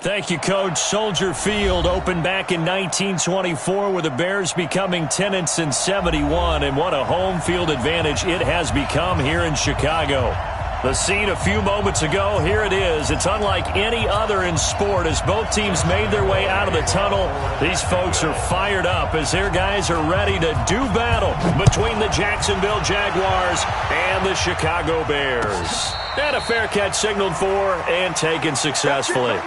Thank you, Coach. Soldier Field opened back in 1924 with the Bears becoming tenants in 71, and what a home field advantage it has become here in Chicago. The scene a few moments ago, here it is. It's unlike any other in sport as both teams made their way out of the tunnel. These folks are fired up as their guys are ready to do battle between the Jacksonville Jaguars and the Chicago Bears. And a fair catch signaled for and taken successfully.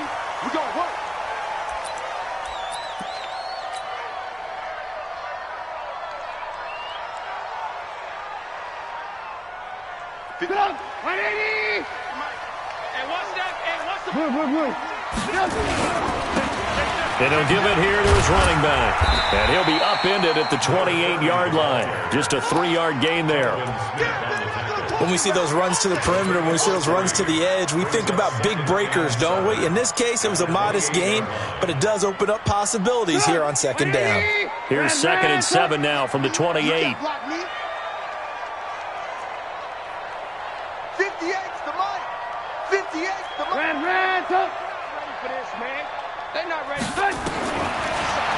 And he'll give it here to his running back. And he'll be upended at the 28-yard line. Just a 3-yard gain there. When we see those runs to the perimeter, when we see those runs to the edge, we think about big breakers, don't we? In this case, it was a modest gain, but it does open up possibilities here on second down. Here's 2nd and 7 now from the 28.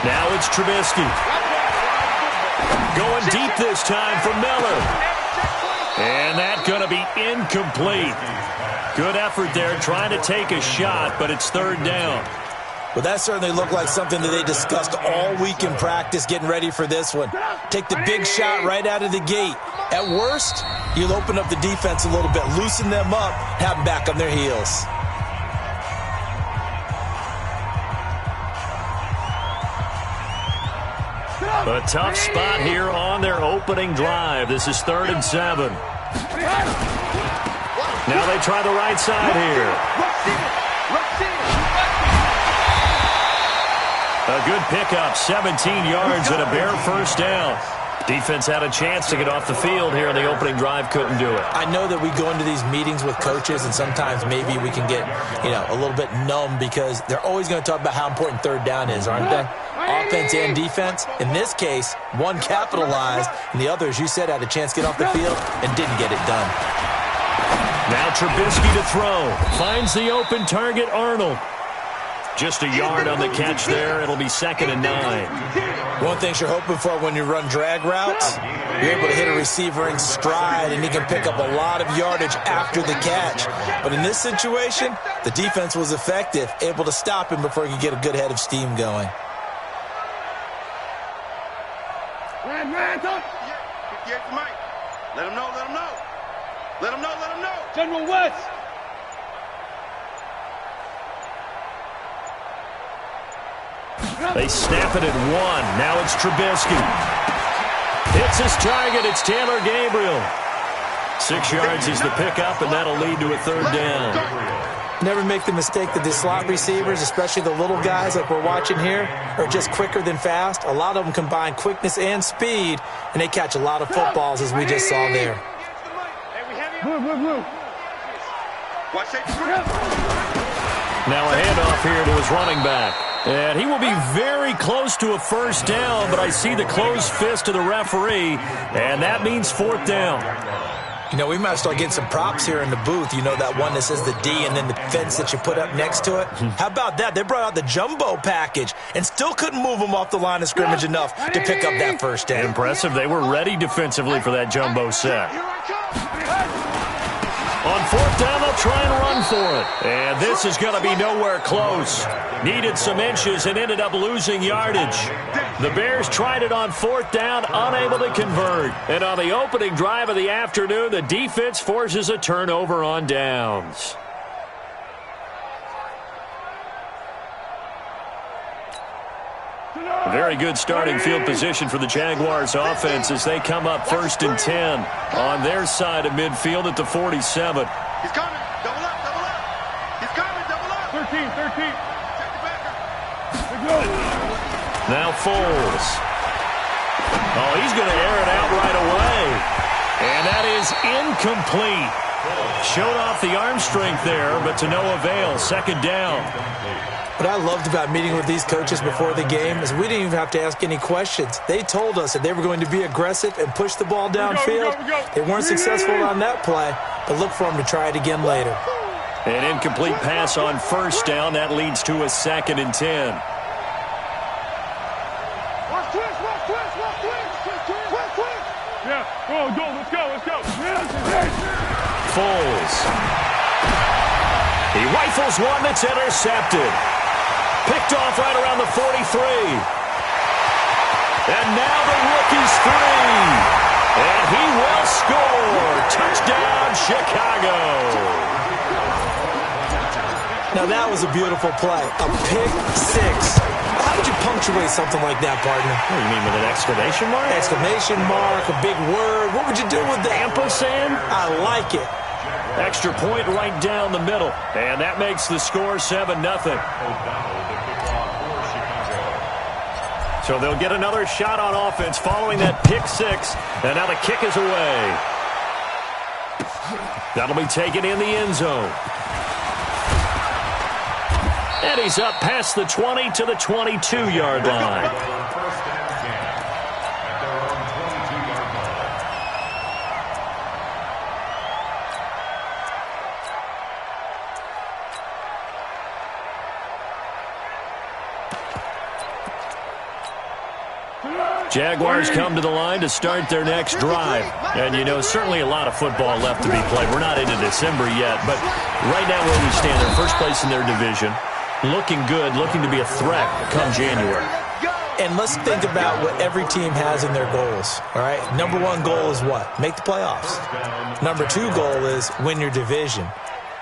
Now it's Trubisky. Going deep this time for Miller. And that's going to be incomplete. Good effort there trying to take a shot, but it's 3rd down. Well, that certainly looked like something that they discussed all week in practice getting ready for this one. Take the big shot right out of the gate. At worst, you'll open up the defense a little bit, loosen them up, have them back on their heels. A tough spot here on their opening drive. This is 3rd and 7. Now they try the right side here. A good pickup, 17 yards and a Bear first down. Defense had a chance to get off the field here in the opening drive, couldn't do it. I know that we go into these meetings with coaches, and sometimes maybe we can get, a little bit numb because they're always going to talk about how important 3rd down is, aren't they? Offense and defense. In this case, one capitalized, and the other, as you said, had a chance to get off the field and didn't get it done. Now Trubisky to throw. Finds the open target, Arnold. Just a yard on the catch there. It'll be 2nd and 9. One thing you're hoping for when you run drag routes, you're able to hit a receiver in stride, and he can pick up a lot of yardage after the catch. But in this situation, the defense was effective, able to stop him before he could get a good head of steam going. Let him know. General West. They snap it at 1. Now it's Trubisky. Hits his target. It's Taylor Gabriel. 6 yards is the pickup, and that'll lead to a 3rd down. Never make the mistake that the slot receivers, especially the little guys like we're watching here, are just quicker than fast. A lot of them combine quickness and speed, and they catch a lot of footballs, as we just saw there. Now a handoff here to his running back. And he will be very close to a first down, but I see the closed fist of the referee, and that means 4th down. We might start getting some props here in the booth. That one that says the D and then the fence that you put up next to it. How about that? They brought out the jumbo package and still couldn't move them off the line of scrimmage enough to pick up that first down. Impressive. They were ready defensively for that jumbo set. On 4th down, they'll try and run for it. And this is going to be nowhere close. Needed some inches and ended up losing yardage. The Bears tried it on 4th down, unable to convert. And on the opening drive of the afternoon, the defense forces a turnover on downs. Very good starting field position for the Jaguars offense as they come up 1st and 10 on their side of midfield at the 47. He's coming. Double up. He's coming. Double up. 13. Check the backer. Now Foles. Oh, he's going to air it out right away. And that is incomplete. Showed off the arm strength there, but to no avail. 2nd down. What I loved about meeting with these coaches before the game is we didn't even have to ask any questions. They told us that they were going to be aggressive and push the ball downfield. They weren't successful on that play, but look for them to try it again later. An incomplete pass on first down. That leads to a 2nd and 10. Yeah, go, let's go. Foles. He rifles one that's intercepted. Picked off right around the 43. And now the rookie's free. And he will score. Touchdown, Chicago. Now that was a beautiful play. A pick six. How would you punctuate something like that, partner? What do you mean, with an exclamation mark? Exclamation mark, a big word. What would you do with that? Ampersand? I like it. Extra point right down the middle. And that makes the score 7-0. So they'll get another shot on offense following that pick six. And now the kick is away. That'll be taken in the end zone. And he's up past the 20 to the 22-yard line. Jaguars come to the line to start their next drive. And, you know, certainly a lot of football left to be played. We're not into December yet, but right now where we stand, they're first place in their division. Looking good, looking to be a threat come January. And let's think about what every team has in their goals, all right? Number one goal is what? Make the playoffs. Number two goal is win your division.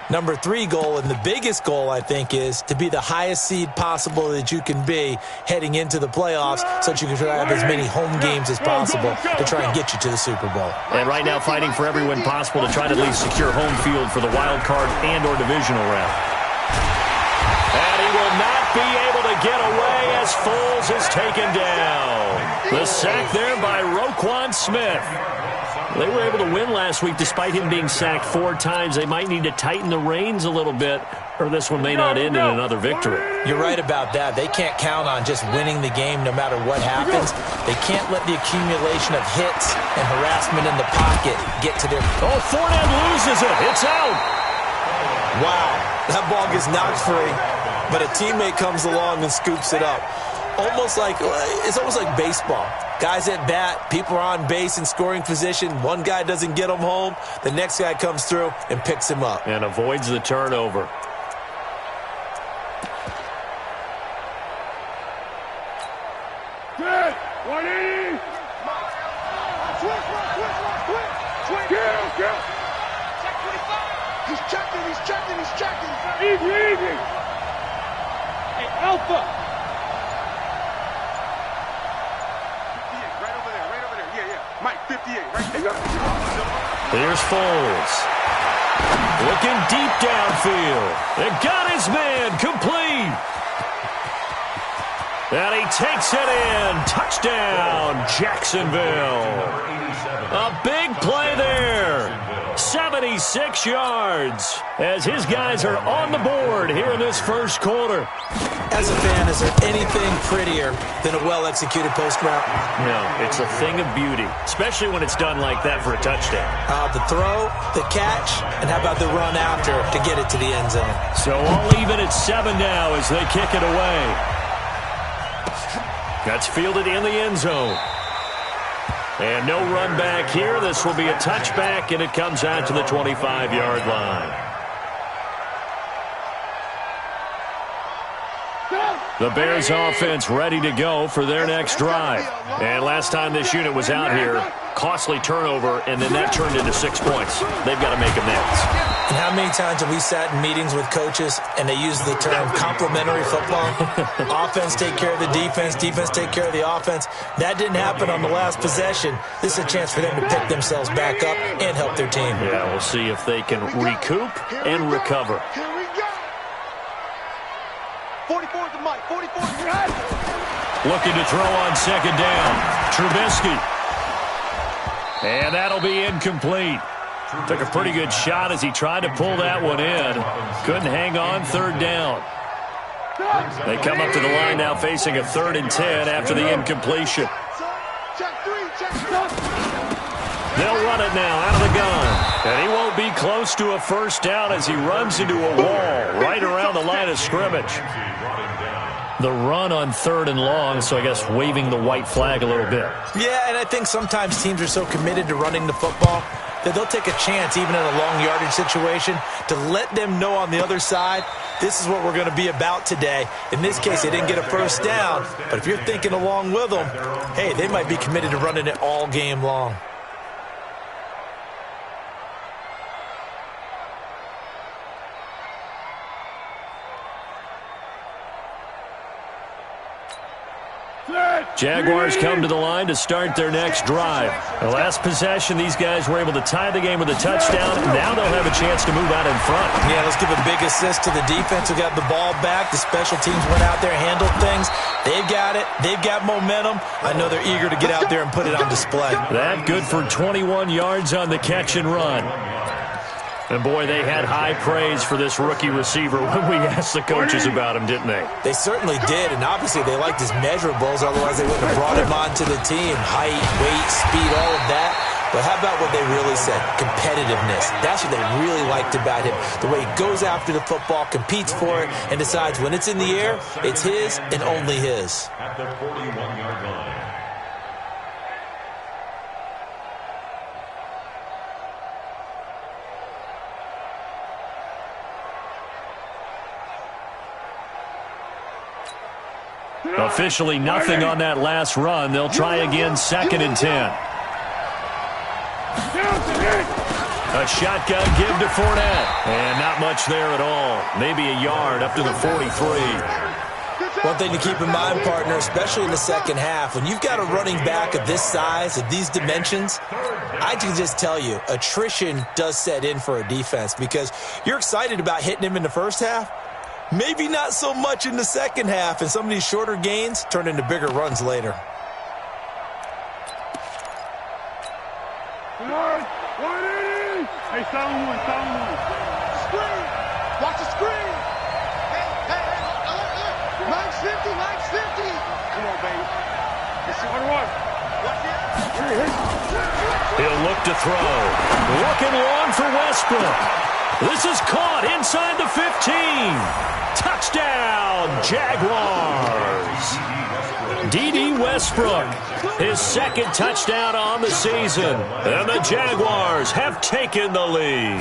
Number three goal, and the biggest goal, I think, is to be the highest seed possible that you can be heading into the playoffs so that you can have as many home games as possible to try and get you to the Super Bowl. And right now fighting for every win possible to try to at least secure home field for the wild card and or divisional round. And he will not be able to get away as Foles is taken down. The sack there by Roquan Smith. They were able to win last week despite him being sacked 4 times. They might need to tighten the reins a little bit, or this one may not end in another victory. You're right about that. They can't count on just winning the game no matter what happens. They can't let the accumulation of hits and harassment in the pocket get to their... Oh, Fournette loses it. It's out. Wow, that ball gets knocked free, but a teammate comes along and scoops it up. It's almost like baseball. Guys at bat, people are on base in scoring position. One guy doesn't get him home. The next guy comes through and picks him up. And avoids the turnover. Good. 180. Switch. Check 25. He's checking. Easy. Hey, Alpha. Mike, 58, right there. Here's Foles. Looking deep downfield. It got his man complete. And he takes it in. Touchdown, Jacksonville. A big play there. 76 yards as his guys are on the board here in this first quarter. As a fan, is there anything prettier than a well-executed post route? No, it's a thing of beauty, especially when it's done like that for a touchdown. The throw, the catch, and how about the run after to get it to the end zone? So all even at 7 now as they kick it away. That's fielded in the end zone. And no run back here. This will be a touchback, and it comes out to the 25-yard line. The Bears offense ready to go for their next drive. And last time this unit was out here, costly turnover, and then that turned into 6 points. They've got to make amends. And how many times have we sat in meetings with coaches and they use the term complementary football? Offense take care of the defense, defense take care of the offense. That didn't happen on the last possession. This is a chance for them to pick themselves back up and help their team. Yeah, we'll see if they can recoup and recover. 44 to Mike. 44 to Looking to throw on second down. Trubisky. And that'll be incomplete. Took a pretty good shot as he tried to pull that one in. Couldn't hang on, third down. They come up to the line now facing a 3rd and 10 after the incompletion. They'll run it now out of the gun. And he won't be close to a first down as he runs into a wall right around the line of scrimmage. The run on 3rd and long, so I guess waving the white flag a little bit. Yeah, and I think sometimes teams are so committed to running the football that they'll take a chance, even in a long yardage situation, to let them know on the other side, this is what we're going to be about today. In this case, they didn't get a first down, but if you're thinking along with them, hey, they might be committed to running it all game long. Jaguars come to the line to start their next drive. The last possession, these guys were able to tie the game with a touchdown. Now they'll have a chance to move out in front. Yeah, let's give a big assist to the defense who got the ball back. The special teams went out there, handled things. They've got it. They've got momentum. I know they're eager to get out there and put it on display. That good for 21 yards on the catch and run. And, boy, they had high praise for this rookie receiver when we asked the coaches about him, didn't they? They certainly did, and obviously they liked his measurables, otherwise they wouldn't have brought him onto the team. Height, weight, speed, all of that. But how about what they really said? Competitiveness. That's what they really liked about him. The way he goes after the football, competes for it, and decides when it's in the air, it's his and only his. At the 41-yard line. Officially nothing on that last run. They'll try again, 2nd and 10. A shotgun give to Fournette. And not much there at all. Maybe a yard up to the 43. One thing to keep in mind, partner, especially in the second half, when you've got a running back of this size, of these dimensions, I can just tell you, attrition does set in for a defense because you're excited about hitting him in the first half. Maybe not so much in the second half, and some of these shorter gains turn into bigger runs later. Hey, someone. Screen. Watch the screen. Hey, look. Max 50. Come on, baby. Let's see what. Watch it. He'll look to throw. Looking long for Westbrook. This is caught inside the 15. Touchdown, Jaguars. D.D. Westbrook, his 2nd touchdown on the season. And the Jaguars have taken the lead.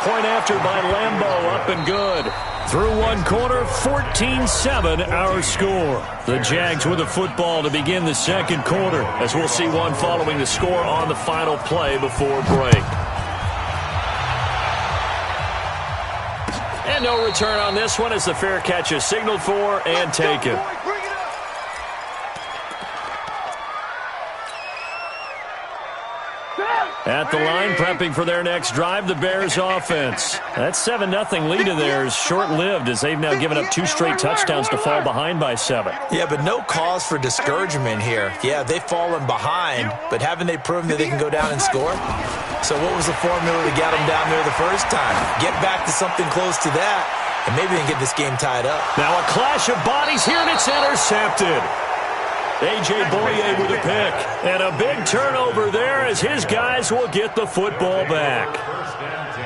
Point after by Lambeau, up and good. Through one quarter, 14-7 our score. The Jags with the football to begin the second quarter, as we'll see one following the score on the final play before break. And no return on this one as the fair catch is signaled for and taken. At the line, prepping for their next drive, the Bears offense. That 7-0 lead of theirs short-lived as they've now given up 2 straight touchdowns to fall behind by 7. Yeah, but no cause for discouragement here. Yeah, they've fallen behind, but haven't they proven that they can go down and score? So what was the formula to get them down there the first time? Get back to something close to that, and maybe they can get this game tied up. Now a clash of bodies here, and it's intercepted. A.J. Boye with a pick. And a big turnover there as his guys will get the football back. First and 10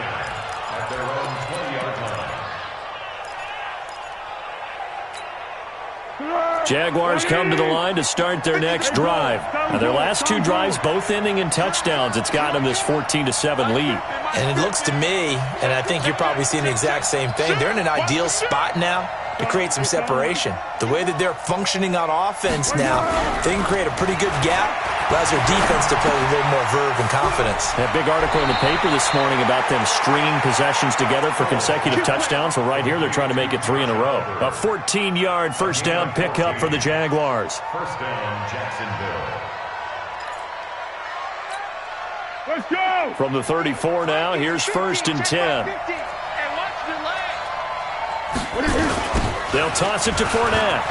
at their own 20-yard line. Jaguars come to the line to start their next drive. Now their last 2 drives both ending in touchdowns. It's got them this 14-7 lead. And it looks to me, and I think you're probably seeing the exact same thing, they're in an ideal spot now to create some separation. The way that they're functioning on offense now, they can create a pretty good gap, allows their defense to play with a little more verve and confidence. That big article in the paper this morning about them stringing possessions together for consecutive touchdowns. Well, right here they're trying to make it 3 in a row. A 14-yard first down pickup for the Jaguars. First down, Jacksonville. Let's go. From the 34 now, here's 1st and 10. They'll toss it to Fournette.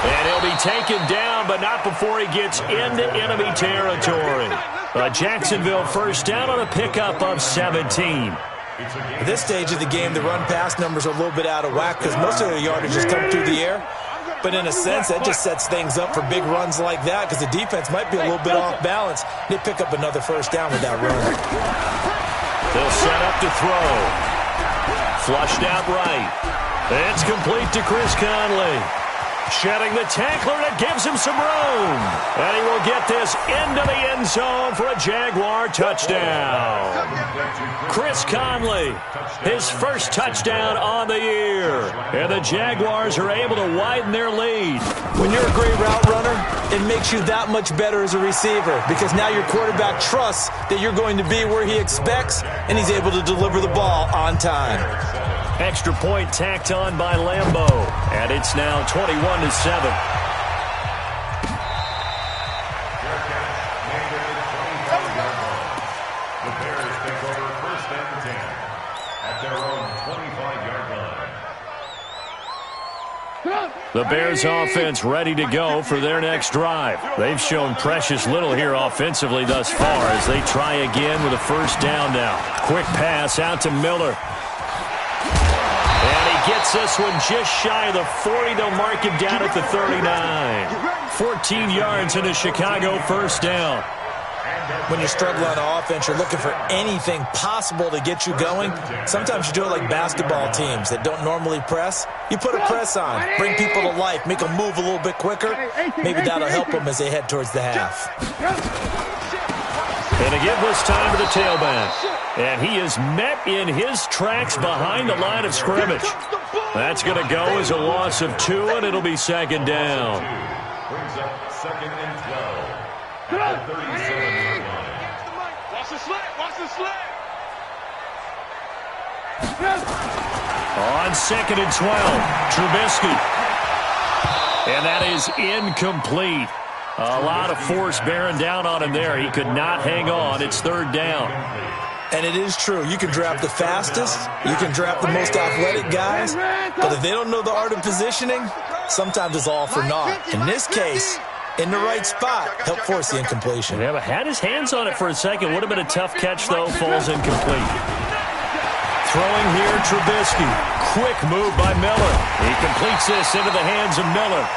And he'll be taken down, but not before he gets into enemy territory. A Jacksonville first down on a pickup of 17. At this stage of the game, the run-pass numbers are a little bit out of whack because most of the yardage has come through the air. But in a sense, that just sets things up for big runs like that because the defense might be a little bit off balance. They pick up another first down with that run. They'll set up to throw. Flushed out right. It's complete to Chris Conley. Shedding the tackler, and it gives him some room. And he will get this into the end zone for a Jaguar touchdown. Chris Conley, his first touchdown on the year. And the Jaguars are able to widen their lead. When you're a great route runner, it makes you that much better as a receiver because now your quarterback trusts that you're going to be where he expects, and he's able to deliver the ball on time. Extra point tacked on by Lambeau, and it's now 21-7. The Bears take over first and 10 at their own 25-yard line. The Bears offense ready to go for their next drive. They've shown precious little here offensively thus far as they try again with a first down now. Quick pass out to Miller. And he gets this one just shy of the 40. They'll mark him down at the 39. 14 yards into Chicago first down. When you're struggling on offense, you're looking for anything possible to get you going. Sometimes you do it like basketball teams that don't normally press. You put a press on, bring people to life, make them move a little bit quicker. Maybe that'll help them as they head towards the half. And a giveless time to the tailback. And he is met in his tracks behind the line of scrimmage. That's going to go as a loss of 2, and it'll be second down. Brings up second and 12 at the 37-yard line. Watch the slant. Watch the slant. On second and 12, Trubisky. And that is incomplete. A lot of force bearing down on him there. He could not hang on. It's third down. And it is true. You can draft the fastest. You can draft the most athletic guys. But if they don't know the art of positioning, sometimes it's all for naught. In this case, in the right spot, help force the incompletion. Yeah, but had his hands on it for a second. Would have been a tough catch, though. Falls incomplete. Throwing here, Trubisky. Quick move by Miller. He completes this into the hands of Miller.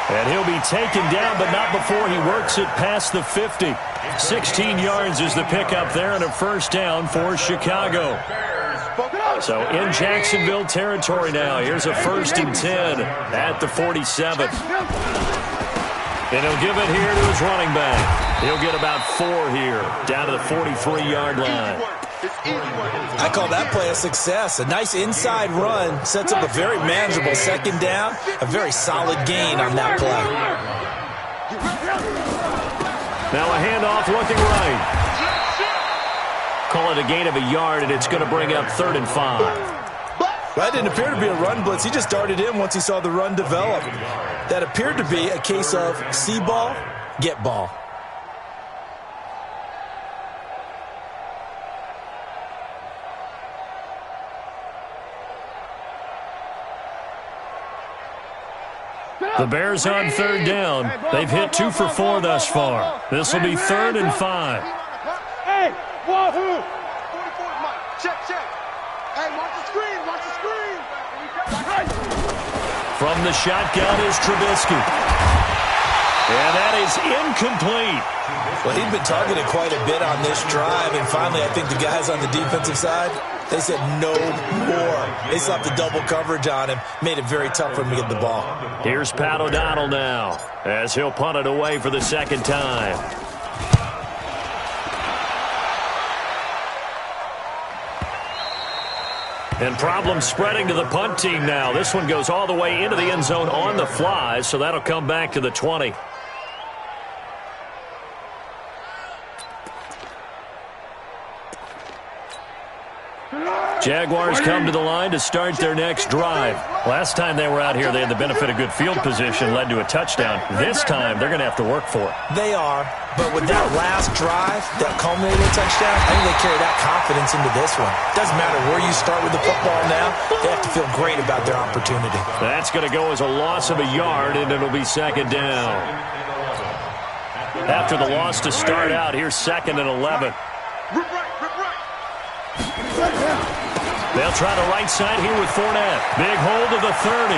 And he'll be taken down, but not before he works it past the 50. 16 yards is the pickup there, and a first down for Chicago. So in Jacksonville territory now. Here's a first and 10 at the 47. And he'll give it here to his running back. He'll get about 4 here, down to the 43-yard line. I call that play a success. A nice inside run sets up a very manageable second down, a very solid gain on that play. Now a handoff looking right. Call it a gain of a yard, and it's going to bring up 3rd and 5. That didn't appear to be a run blitz. He just darted in once he saw the run develop. That appeared to be a case of see ball, get ball. The Bears on third down. They've hit 2 for 4 thus far. This will be 3rd and 5. Hey, wahoo! 44, Mike. Check. Hey, watch the screen. From the shotgun is Trubisky. And that is incomplete. Well, he'd been targeted quite a bit on this drive, and finally I think the guys on the defensive side, they said no more. They slapped the double coverage on him, made it very tough for him to get the ball. Here's Pat O'Donnell now as he'll punt it away for the second time. And problem spreading to the punt team now. This one goes all the way into the end zone on the fly, so that'll come back to the 20. Jaguars come to the line to start their next drive. Last time they were out here, they had the benefit of good field position, led to a touchdown. This time, they're going to have to work for it. They are, but with that last drive, that culminating touchdown, I think they carry that confidence into this one. Doesn't matter where you start with the football now, they have to feel great about their opportunity. That's going to go as a loss of a yard, and it'll be second down. After the loss to start out, here's 2nd and 11. They'll try the right side here with Fournette. Big hold of the 30.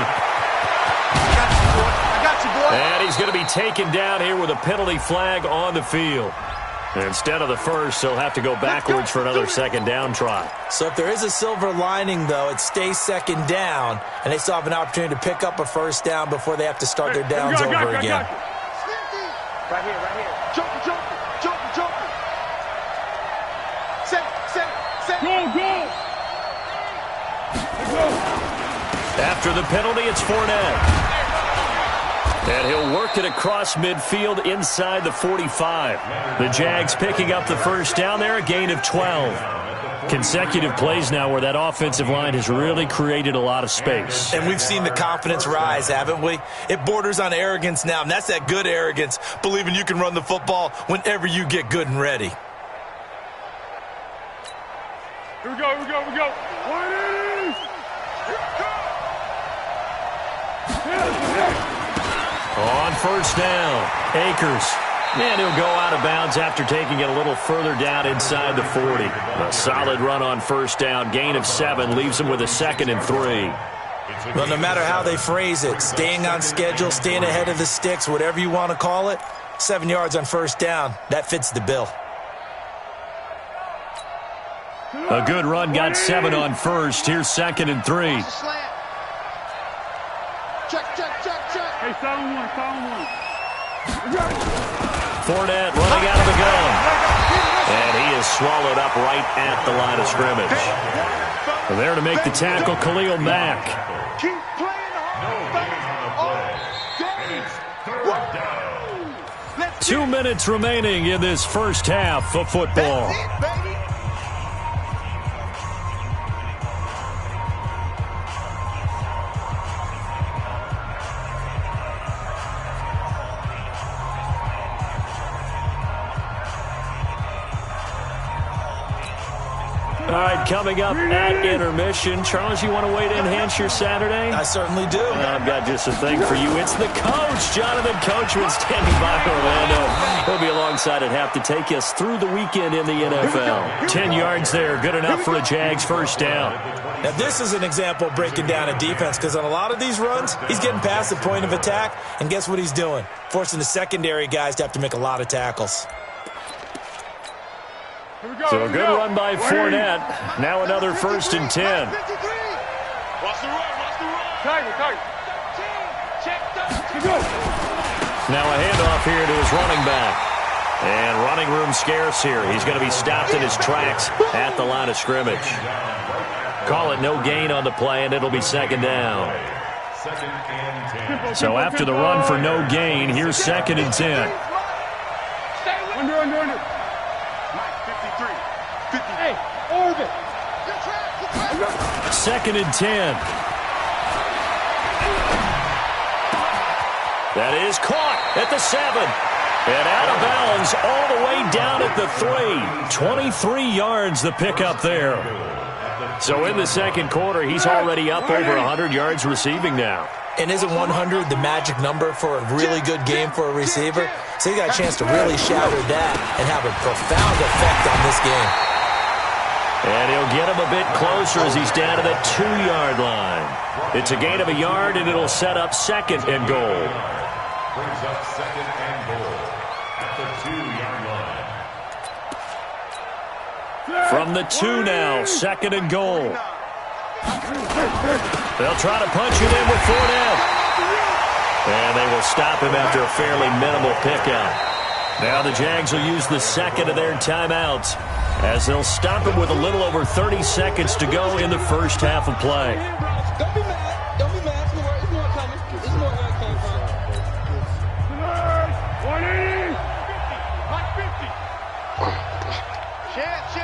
And he's going to be taken down here with a penalty flag on the field. And instead of the first, he'll have to go backwards for another second down try. So if there is a silver lining, though, it stays second down, and they still have an opportunity to pick up a first down before they have to start their downs over again. Right here, right here. Jump. Set. Go. After the penalty, it's Fournette. And he'll work it across midfield inside the 45. The Jags picking up the first down there, a gain of 12. Consecutive plays now where that offensive line has really created a lot of space. And we've seen the confidence rise, haven't we? It borders on arrogance now, and that's that good arrogance, believing you can run the football whenever you get good and ready. Here we go. On first down, Akers. And he'll go out of bounds after taking it a little further down inside the 40. A solid run on first down. Gain of 7 leaves him with a 2nd and 3. Well, no matter how they phrase it, staying on schedule, staying ahead of the sticks, whatever you want to call it, 7 yards on first down, that fits the bill. A good run, got 7 on first. Here's 2nd and 3. Check. Hey, sound one. Fournette running out of the gun. And he is swallowed up right at the line of scrimmage. There to make the tackle, Khalil Mack. Keep playing hard. 2 minutes remaining in this first half of football. All right, coming up at intermission. Charles, you want to wait to enhance your Saturday? I certainly do. I've got just a thing for you. It's the coach, Jonathan Coachman, standing by Orlando. He'll be alongside at half to take us through the weekend in the NFL. 10 yards there, good enough for a Jags first down. Now, this is an example of breaking down a defense because on a lot of these runs, he's getting past the point of attack, and guess what he's doing? Forcing the secondary guys to have to make a lot of tackles. So a good run by Fournette. Now another 1st and 10. Watch the run. Tiger. Now a handoff here to his running back. And running room scarce here. He's going to be stopped in his tracks at the line of scrimmage. Call it no gain on the play, and it'll be 2nd down. So after the run for no gain, here's 2nd and 10. Under. 50. Hey, orbit. 2nd and 10. That is caught at the 7. And out of bounds all the way down at the 3. 23 yards the pickup there. So in the second quarter, he's already up over 100 yards receiving now. And isn't 100 the magic number for a really good game for a receiver? So he got a chance to really shatter that and have a profound effect on this game. And he'll get him a bit closer as he's down to the 2-yard line. It's a gain of a yard, and it'll set up 2nd and goal. Brings up 2nd and goal at the 2-yard line. From the 2 now, 2nd and goal. They'll try to punch it in with Fournette. And they will stop him after a fairly minimal pickup. Now the Jags will use the 2nd of their timeouts as they'll stop him with a little over 30 seconds to go in the first half of play. Don't be mad. It's more coming. It's more where it came from. 180. Like 50. Chance.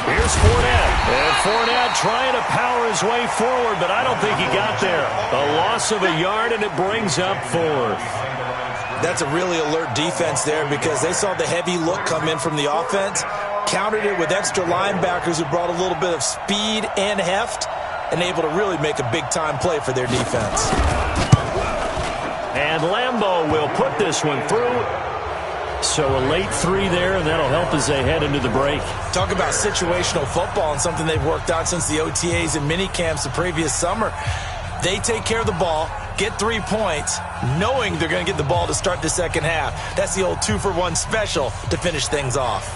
Here's Fournette. And Fournette trying to power his way forward, but I don't think he got there. A loss of a yard, and it brings up 4th. That's a really alert defense there because they saw the heavy look come in from the offense, countered it with extra linebackers who brought a little bit of speed and heft, and able to really make a big-time play for their defense. And Lambeau will put this one through. So a late 3 there, and that'll help as they head into the break. Talk about situational football and something they've worked on since the OTAs and mini camps the previous summer. They take care of the ball, get 3 points, knowing they're going to get the ball to start the second half. That's the old 2-for-1 special to finish things off.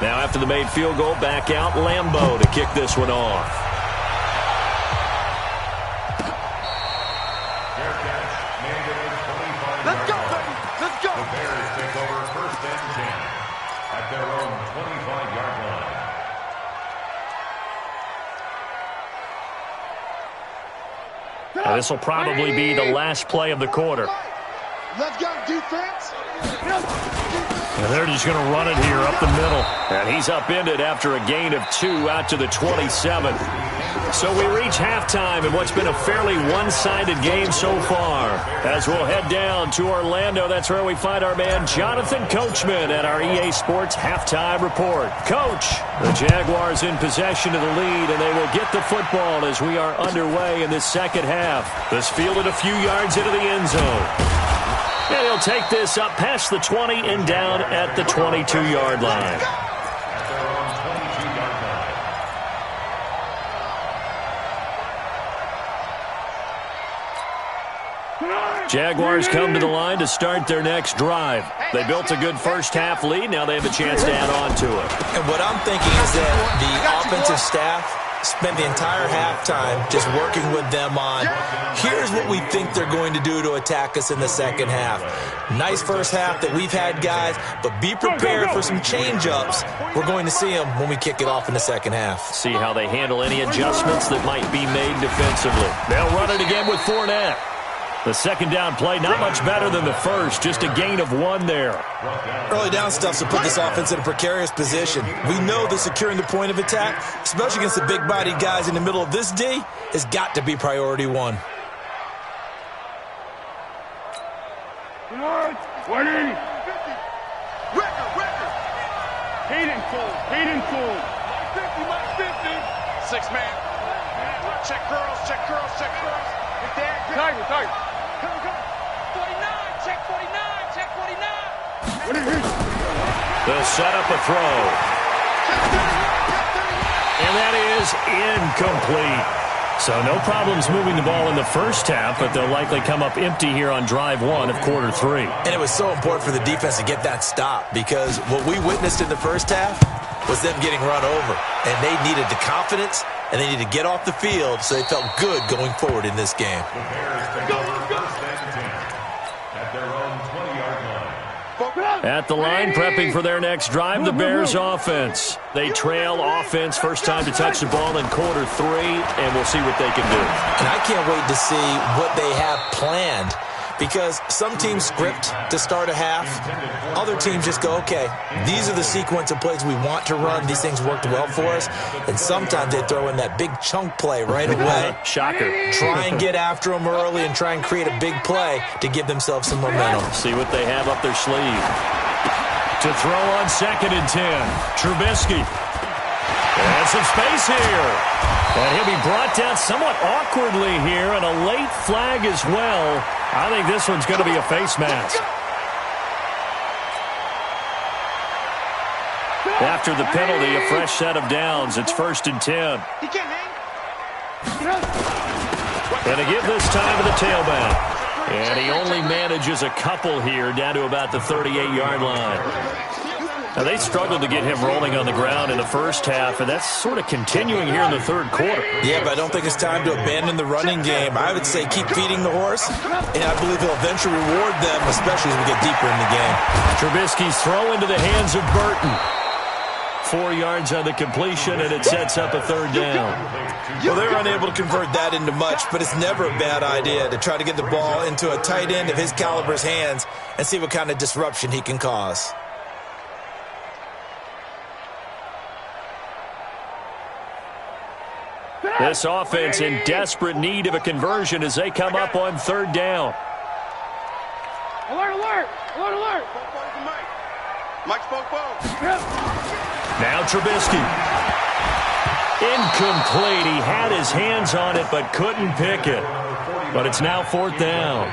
Now after the made field goal, back out Lambeau to kick this one off. Let's go, baby. Let's go. The Bears take over 1st and 10 at their own 25-yard line. Now this will probably be the last play of the quarter. Let's go, defense. And they're just going to run it here up the middle. And he's upended after a gain of 2 out to the 27. So we reach halftime in what's been a fairly one-sided game so far. As we'll head down to Orlando, that's where we find our man Jonathan Coachman at our EA Sports Halftime Report. Coach, the Jaguars in possession of the lead, and they will get the football as we are underway in this second half. This fielded a few yards into the end zone. And he'll take this up past the 20 and down at the 22-yard line. Jaguars come to the line to start their next drive. They built a good first-half lead. Now they have a chance to add on to it. And what I'm thinking is that the offensive staff spent the entire halftime just working with them on, here's what we think they're going to do to attack us in the second half. Nice first half that we've had, guys, but be prepared for some change-ups. We're going to see them when we kick it off in the second half. See how they handle any adjustments that might be made defensively. They'll run it again with Fournette. The second down play, not much better than the first, just a gain of 1 there. Early down stuff to put this offense in a precarious position. We know that securing the point of attack, especially against the big-bodied guys in the middle of this D, has got to be priority 1. Record. Hayden full. 50. 6 man. Check girls. Tiger. Come. 49, check 49. They'll set up a throw. And that is incomplete. So no problems moving the ball in the first half, but they'll likely come up empty here on drive 1 of quarter 3. And it was so important for the defense to get that stop, because what we witnessed in the first half was them getting run over. And they needed the confidence, and they needed to get off the field so they felt good going forward in this game. The Bears take over 1st and 10 at their own 20-yard line. At the line, prepping for their next drive, the Bears offense. They trail offense, first time to touch the ball in quarter 3, and we'll see what they can do. And I can't wait to see what they have planned, because some teams script to start a half. Other teams just go, okay, these are the sequence of plays we want to run. These things worked well for us. And sometimes they throw in that big chunk play right away. Shocker. Try and get after them early and try and create a big play to give themselves some momentum. See what they have up their sleeve. To throw on 2nd and 10. Trubisky. And some space here. And he'll be brought down somewhat awkwardly here, and a late flag as well. I think this one's going to be a face mask. After the penalty, a fresh set of downs. It's 1st and 10. He can't hang. And to give this time to the tailback. And he only manages a couple here down to about the 38-yard line. Now, they struggled to get him rolling on the ground in the first half, and that's sort of continuing here in the third quarter. Yeah, but I don't think it's time to abandon the running game. I would say keep feeding the horse, and I believe he'll eventually reward them, especially as we get deeper in the game. Trubisky's throw into the hands of Burton. 4 yards on the completion, and it sets up a 3rd down. Well, they're unable to convert that into much, but it's never a bad idea to try to get the ball into a tight end of his caliber's hands and see what kind of disruption he can cause. This offense in desperate need of a conversion as they come up on 3rd down. Alert. Mike spoke. Now Trubisky. Incomplete. He had his hands on it but couldn't pick it. But it's now 4th down.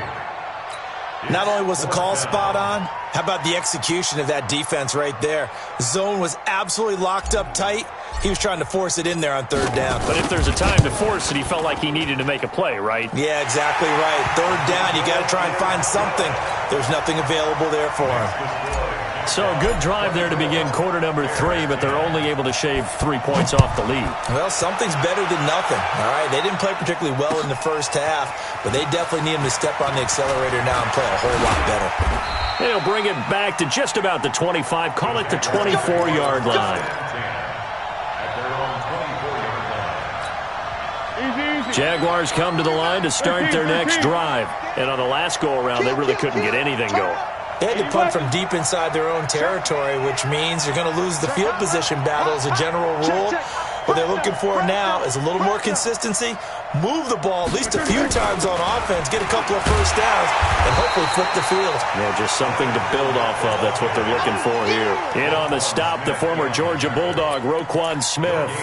Not only was the call spot on, how about the execution of that defense right there? The zone was absolutely locked up tight. He was trying to force it in there on 3rd down. But if there's a time to force it, he felt like he needed to make a play, right? Yeah, exactly right. 3rd down, you got to try and find something. There's nothing available there for him. So a good drive there to begin quarter number 3, but they're only able to shave 3 points off the lead. Well, something's better than nothing, all right? They didn't play particularly well in the first half, but they definitely need him to step on the accelerator now and play a whole lot better. They'll bring it back to just about the 25, call it the 24-yard line. Jaguars come to the line to start their next drive. And on the last go-around, they really couldn't get anything going. They had to punt from deep inside their own territory, which means you're going to lose the field position battle as a general rule. What they're looking for now is a little more consistency, move the ball at least a few times on offense, get a couple of first downs, and hopefully flip the field. Yeah, just something to build off of. That's what they're looking for here. In on the stop, the former Georgia Bulldog, Roquan Smith.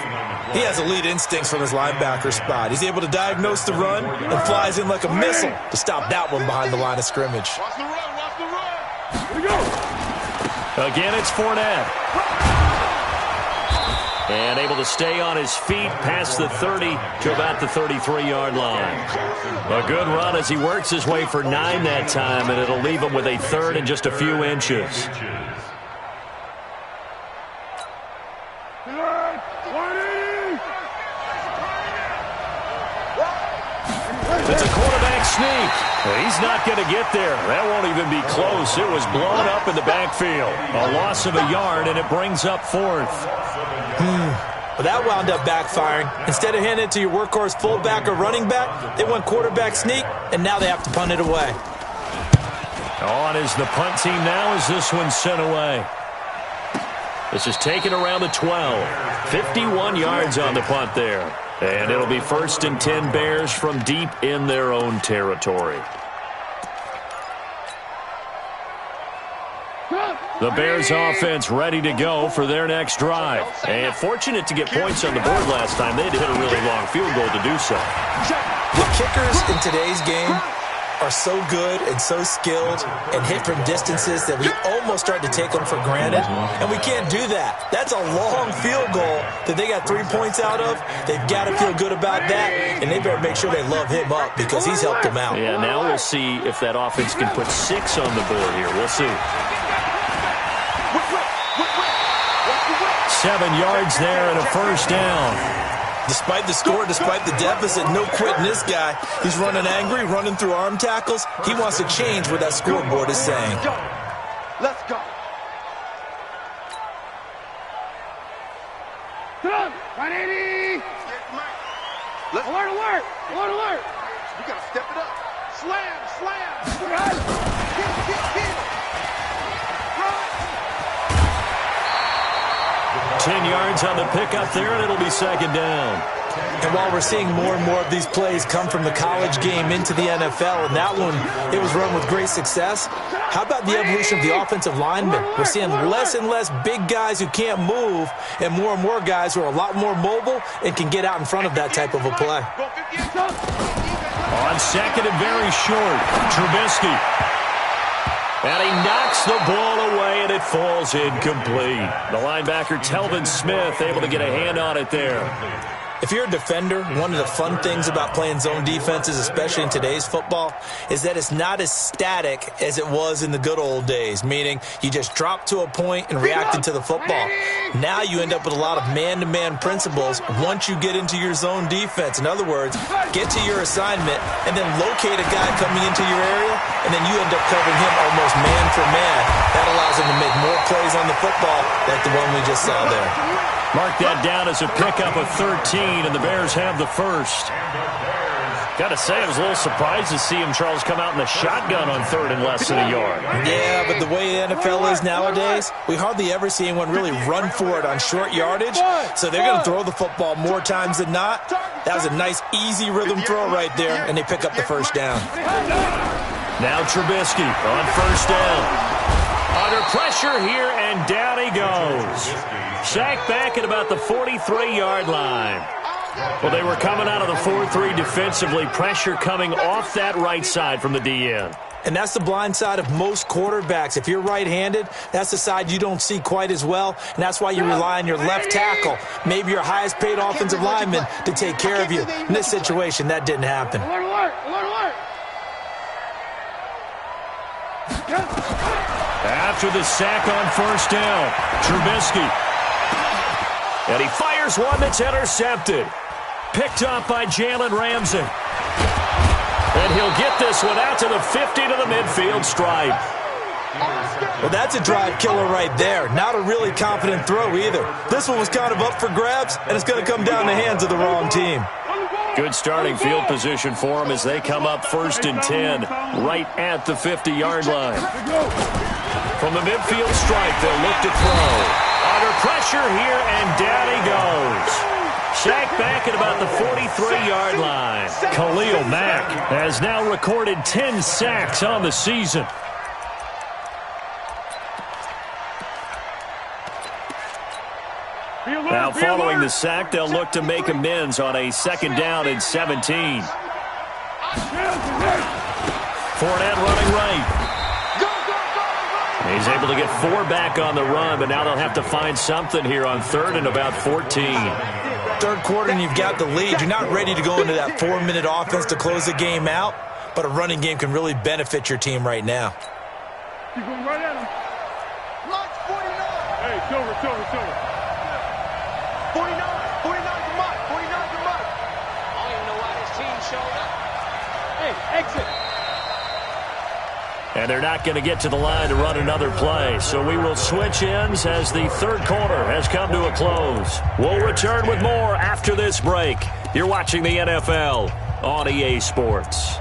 He has elite instincts from his linebacker spot. He's able to diagnose the run and flies in like a missile to stop that one behind the line of scrimmage. Watch the run, watch the run. Here we go. Again, it's Fournette. And able to stay on his feet past the 30 to about the 33-yard line. A good run as he works his way for 9 that time, and it'll leave him with a 3rd and just a few inches. It's a quarterback sneak. He's not going to get there. That won't even be close. It was blown up in the backfield. A loss of a yard, and it brings up 4th. Well, that wound up backfiring. Instead of handing it to your workhorse fullback or running back, they went quarterback sneak, and now they have to punt it away. On is the punt team now as this one's sent away. This is taken around the 12. 51 yards on the punt there. And it'll be 1st and 10 Bears from deep in their own territory. The Bears offense ready to go for their next drive. And fortunate to get points on the board last time. They had to hit a really long field goal to do so. The kickers in today's game are so good and so skilled and hit from distances that we almost start to take them for granted. And we can't do that. That's a long field goal that they got 3 points out of. They've got to feel good about that, and they better make sure they love him up because he's helped them out. Yeah, now we'll see if that offense can put 6 on the board here. We'll see. 7 yards there and a 1st down. Despite the score, despite the deficit, no quitting this guy. He's running angry, running through arm tackles. He wants to change what that scoreboard is saying. Let's go. Right, 80. Alert, alert, alert, alert. We got to step it up. Slam, slam. Right. Hit. 10 yards on the pickup there, and it'll be 2nd down. And while we're seeing more and more of these plays come from the college game into the NFL, and that one, it was run with great success, how about the evolution of the offensive linemen? We're seeing less and less big guys who can't move and more guys who are a lot more mobile and can get out in front of that type of a play. On 2nd and very short, Trubisky. And he knocks the ball away, and it falls incomplete. The linebacker, Telvin Smith, able to get a hand on it there. If you're a defender, one of the fun things about playing zone defenses, especially in today's football, is that it's not as static as it was in the good old days, meaning you just drop to a point and react into the football. Now you end up with a lot of man-to-man principles once you get into your zone defense. In other words, get to your assignment and then locate a guy coming into your area, and then you end up covering him almost man for man. That allows him to make more plays on the football like the one we just saw there. Mark that down as a pickup of 13, and the Bears have the 1st. Got to say, I was a little surprised to see him, Charles, come out in the shotgun on 3rd and less than a yard. Yeah, but the way the NFL is nowadays, we hardly ever see anyone really run for it on short yardage, so they're going to throw the football more times than not. That was a nice, easy rhythm throw right there, and they pick up the 1st down. Now Trubisky on 1st down. Under pressure here, and down he goes. Sacked back at about the 43-yard line. Well, they were coming out of the 4-3 defensively, pressure coming off that right side from the DN. And that's the blind side of most quarterbacks. If you're right-handed, that's the side you don't see quite as well, and that's why you rely on your left tackle, maybe your highest-paid offensive lineman, to take care of you. In this situation, that didn't happen. After the sack on first down, Trubisky. And he fires one that's intercepted. Picked up by Jalen Ramsey. And he'll get this one out to the 50 to the midfield stripe. Well, that's a drive killer right there. Not a really confident throw either. This one was kind of up for grabs, and it's going to come down the hands of the wrong team. Good starting field position for them as they come up 1st and 10, right at the 50-yard line. From the midfield stripe, they'll look to throw. Under pressure here, and down he goes. Sacked back at about the 43-yard line. Khalil Mack has now recorded 10 sacks on the season. Now following the sack, they'll look to make amends on a 2nd down and 17. Fournette running right. He's able to get 4 back on the run, but now they'll have to find something here on 3rd and about 14. 3rd quarter and you've got the lead. You're not ready to go into that 4-minute offense to close the game out, but a running game can really benefit your team right now. You're going right at him. Launch 49. Hey, Silver. 49 to Mike. 49 to Mike. I don't even know why this team showed up. Hey, exit. And they're not going to get to the line to run another play. So we will switch ends as the 3rd quarter has come to a close. We'll return with more after this break. You're watching the NFL on EA Sports.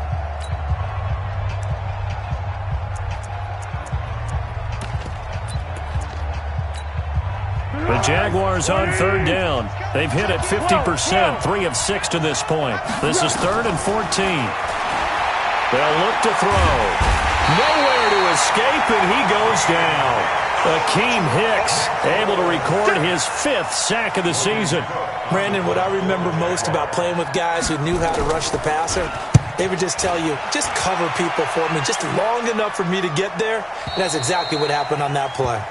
The Jaguars on 3rd down. They've hit it 50%, 3 of 6 to this point. This is 3rd and 14. They'll look to throw. Nowhere to escape, and he goes down. Akeem Hicks able to record his 5th sack of the season. Brandon, what I remember most about playing with guys who knew how to rush the passer, they would just tell you, just cover people for me, just long enough for me to get there. And that's exactly what happened on that play.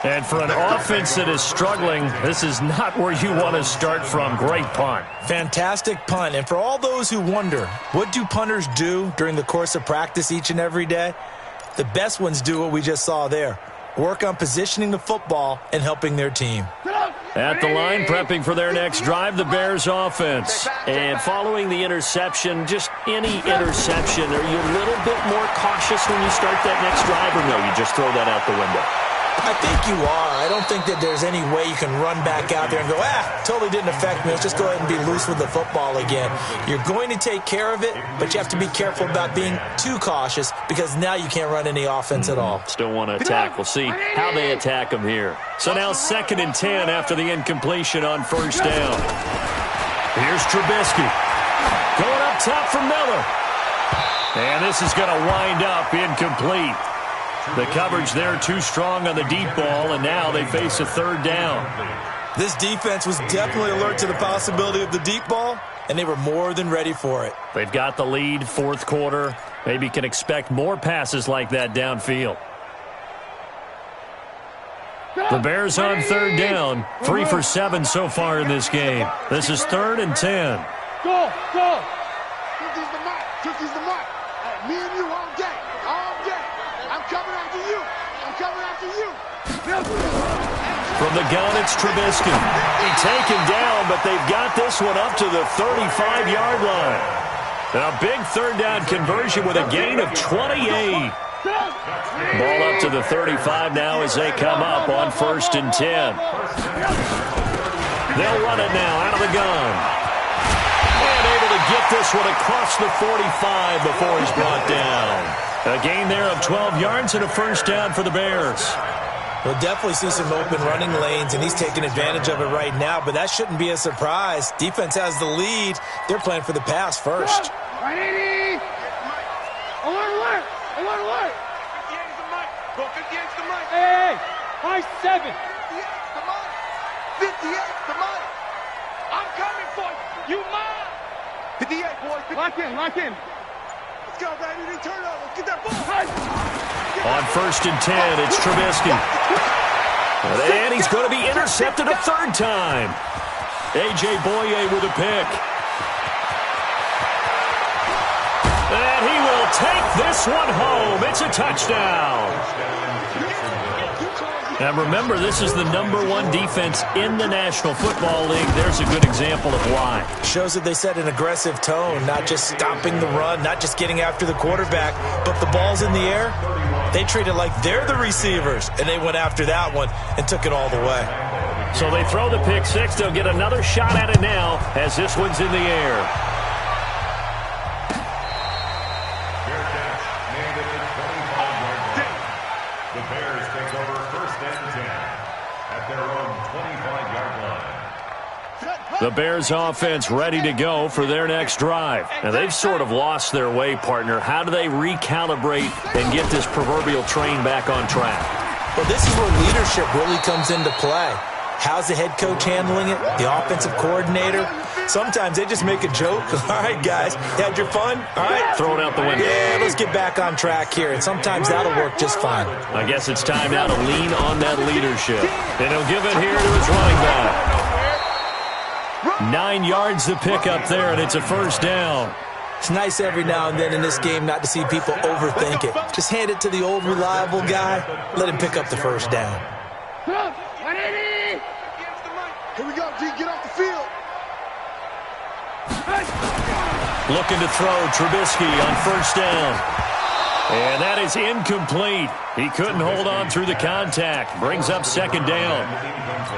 And for an offense that is struggling, this is not where you want to start from. Great punt. Fantastic punt. And for all those who wonder, what do punters do during the course of practice each and every day? The best ones do what we just saw there. Work on positioning the football and helping their team. At the line, prepping for their next drive, the Bears offense. And following the interception, just any interception, are you a little bit more cautious when you start that next drive, or no, you just throw that out the window? I think you are. I don't think that there's any way you can run back out there and go, totally didn't affect me. Let's just go ahead and be loose with the football again. You're going to take care of it, but you have to be careful about being too cautious because now you can't run any offense at all. Still want to attack. We'll see how they attack them here. So now 2nd and 10 after the incompletion on 1st down. Here's Trubisky. Going up top for Miller. And this is going to wind up incomplete. The coverage there too strong on the deep ball, and now they face a 3rd down. This defense was definitely alert to the possibility of the deep ball, and they were more than ready for it. They've got the lead, 4th quarter. Maybe can expect more passes like that downfield. The Bears on 3rd down, 3 for 7 so far in this game. This is 3rd and 10. Go! Tookie's the mark. Me and you all day. I'm coming after you. From the gun, it's Trubisky. He's taken down, but they've got this one up to the 35-yard line. A big 3rd down conversion with a gain of 28. Ball up to the 35 now as they come up on 1st and 10. They'll run it now out of the gun. And able to get this one across the 45 before he's brought down. A gain there of 12 yards and a 1st down for the Bears. We'll definitely see some open running lanes, and he's taking advantage of it right now, but that shouldn't be a surprise. Defense has the lead. They're playing for the pass first. Alert! Alert! 58's the mic. Go 58's the mic. Hey! High 7. 58's the mic. 58's the mic. I'm coming for you. You mine. 58, boys. Lock in, lock in. Let's go, baby. Turnover. Get that ball. On 1st and 10, it's Trubisky. And he's going to be intercepted a third time. A.J. Boye with a pick. And he will take this one home. It's a touchdown. Now remember, this is the #1 defense in the National Football League. There's a good example of why. Shows that they set an aggressive tone, not just stopping the run, not just getting after the quarterback, but the ball's in the air. They treat it like they're the receivers, and they went after that one and took it all the way. So they throw the pick six. They'll get another shot at it now as this one's in the air. The Bears take over 1st and 10 at their own 25-yard line. The Bears offense ready to go for their next drive. Now, they've sort of lost their way, partner. How do they recalibrate and get this proverbial train back on track? Well, this is where leadership really comes into play. How's the head coach handling it? The offensive coordinator? Sometimes they just make a joke. All right, guys, you had your fun? All right. Throw it out the window. Yeah, let's get back on track here. And sometimes that'll work just fine. I guess it's time now to lean on that leadership. And he'll give it here to his running back. 9 yards to pick up there, and it's a 1st down. It's nice every now and then in this game not to see people overthink it. Just hand it to the old reliable guy. Let him pick up the 1st down. 180. Here we go, G. Get off the field. Looking to throw Trubisky on 1st down. And that is incomplete. He couldn't hold on through the contact. Brings up 2nd down.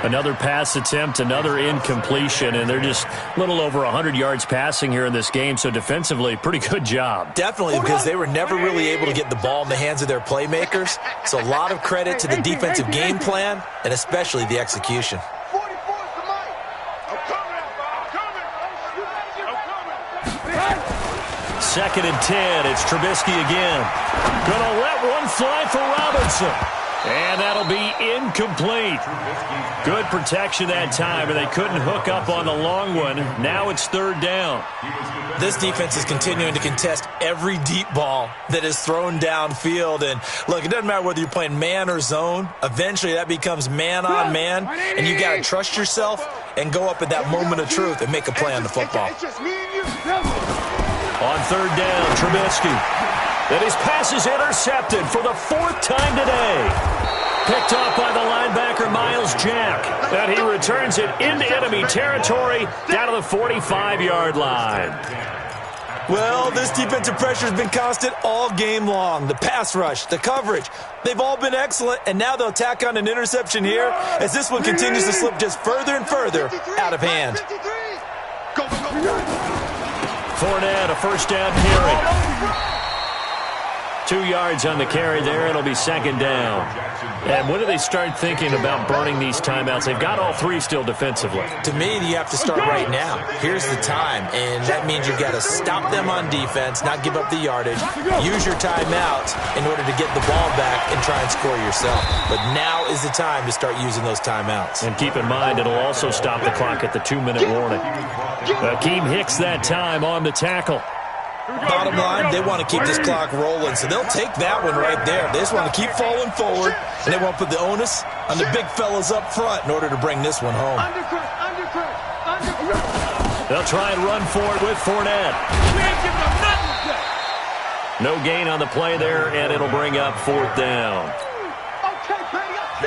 Another pass attempt, another incompletion, and they're just a little over 100 yards passing here in this game, so defensively, pretty good job. Definitely, because they were never really able to get the ball in the hands of their playmakers. So a lot of credit to the defensive game plan, and especially the execution. 2nd and 10. It's Trubisky again. Gonna let one fly for Robinson. And that'll be incomplete. Good protection that time, and they couldn't hook up on the long one. Now it's 3rd down. This defense is continuing to contest every deep ball that is thrown downfield. And look, it doesn't matter whether you're playing man or zone. Eventually that becomes man on man, and you got to trust yourself and go up at that moment of truth and make a play on the football. On 3rd down, Trubisky. And his pass is intercepted for the 4th time today. Picked off by the linebacker, Miles Jack. And he returns it into enemy territory down to the 45-yard line. Well, this defensive pressure has been constant all game long. The pass rush, the coverage, they've all been excellent, and now they'll tack on an interception here as this one continues to slip just further and further out of hand. Fournette, a 1st down carry. 2 yards on the carry there. It'll be 2nd down. And when do they start thinking about burning these timeouts? They've got all 3 still defensively. To me, you have to start right now. Here's the time, and that means you've got to stop them on defense, not give up the yardage, use your timeout in order to get the ball back and try and score yourself. But now is the time to start using those timeouts. And keep in mind, it'll also stop the clock at the 2-minute warning. Akeem Hicks that time on the tackle. Bottom line, they want to keep this clock rolling, so they'll take that one right there. They just want to keep falling forward, and they want to put the onus on the big fellas up front in order to bring this one home. They'll try and run for it with Fournette. No gain on the play there, and it'll bring up 4th down.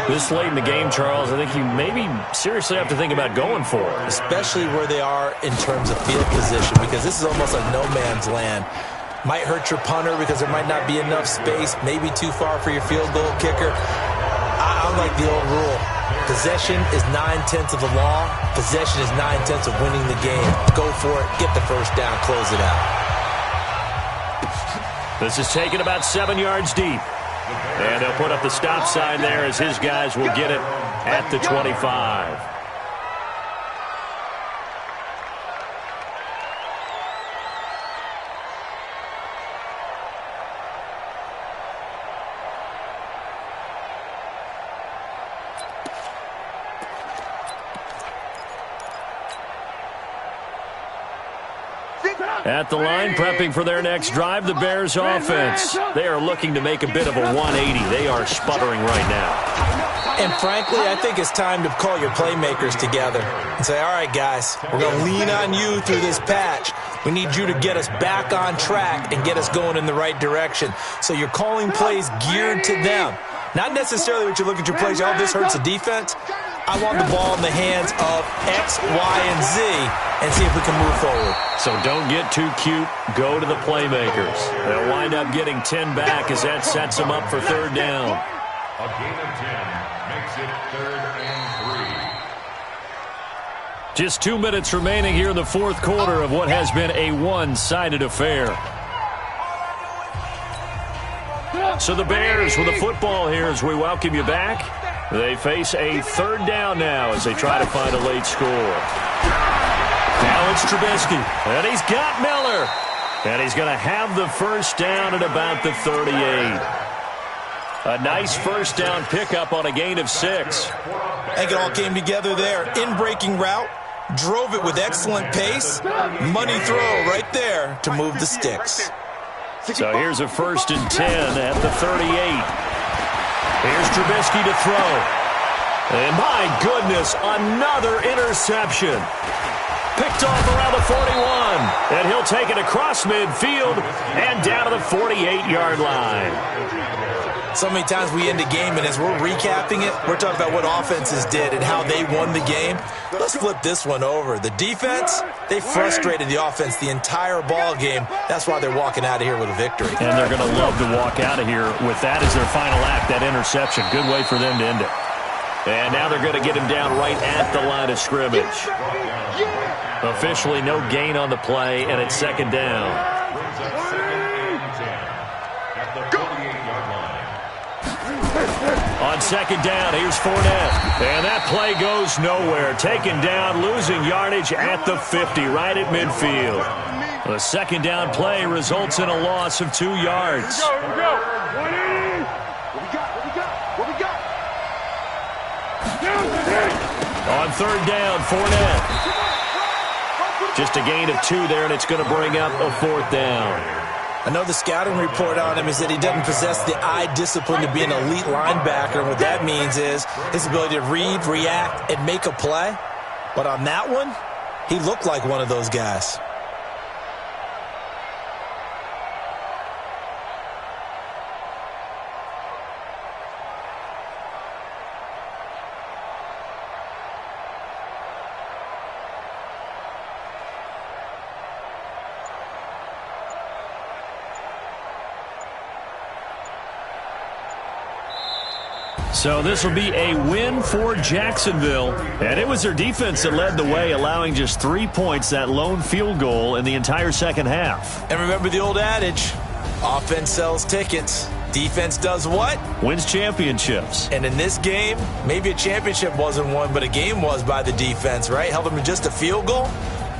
This late in the game, Charles, I think you maybe seriously have to think about going for it. Especially where they are in terms of field position, because this is almost a no man's land. Might hurt your punter because there might not be enough space, maybe too far for your field goal kicker. I like the old rule. Possession is 9/10 of the law. Possession is 9/10 of winning the game. Go for it, get the 1st down, close it out. This is taken about 7 yards deep. And they'll put up the stop sign there as his guys will get it at the 25. At the line, prepping for their next drive, the Bears offense. They are looking to make a bit of a 180. They are sputtering right now. And frankly, I think it's time to call your playmakers together and say, all right, guys, we're going to lean on you through this patch. We need you to get us back on track and get us going in the right direction. So you're calling plays geared to them. Not necessarily what you look at your plays, oh, this hurts the defense. I want the ball in the hands of X, Y, and Z and see if we can move forward. So don't get too cute. Go to the playmakers. They'll wind up getting 10 back as that sets them up for third down. A gain of 10 makes it 3rd and 3. Just 2 minutes remaining here in the fourth quarter of what has been a one-sided affair. So the Bears with the football here as we welcome you back. They face a third down now as they try to find a late score. Now it's Trubisky, and he's got Miller. And he's going to have the first down at about the 38. A nice first down pickup on a gain of 6. I think it all came together there. In-breaking route, drove it with excellent pace. Money throw right there to move the sticks. So here's a 1st and 10 at the 38. Here's Trubisky to throw. And my goodness, another interception. Picked off around the 41. And he'll take it across midfield and down to the 48-yard line. So many times we end a game, and as we're recapping it, we're talking about what offenses did and how they won the game. Let's flip this one over. The defense, they frustrated the offense the entire ball game. That's why they're walking out of here with a victory. And they're going to love to walk out of here with that as their final act, that interception. Good way for them to end it. And now they're going to get him down right at the line of scrimmage. Officially no gain on the play, and it's 2nd down. On 2nd down, here's Fournette. And that play goes nowhere. Taken down, losing yardage at the 50, right at midfield. The 2nd down play results in a loss of 2 yards. Here we go. What we got? On 3rd down, Fournette. Just a gain of 2 there, and it's going to bring up a 4th down. I know the scouting report on him is that he doesn't possess the eye discipline to be an elite linebacker. And what that means is his ability to read, react, and make a play. But on that one, he looked like one of those guys. So this will be a win for Jacksonville. And it was their defense that led the way, allowing just 3 points, that lone field goal in the entire second half. And remember the old adage, offense sells tickets. Defense does what? Wins championships. And in this game, maybe a championship wasn't won, but a game was by the defense, right? Held them to just a field goal.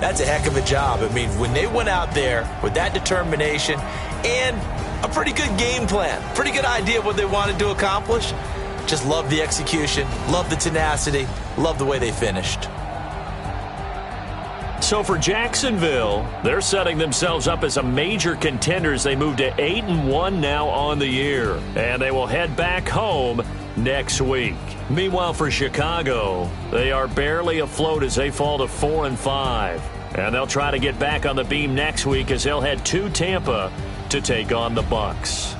That's a heck of a job. I mean, when they went out there with that determination and a pretty good game plan, pretty good idea of what they wanted to accomplish, just love the execution, love the tenacity, love the way they finished. So for Jacksonville, they're setting themselves up as a major contender as they move to 8-1 now on the year. And they will head back home next week. Meanwhile, for Chicago, they are barely afloat as they fall to 4-5. And they'll try to get back on the beam next week as they'll head to Tampa to take on the Bucs.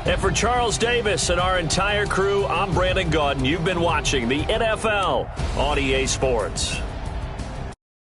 And for Charles Davis and our entire crew, I'm Brandon Gaudin. You've been watching the NFL on EA Sports.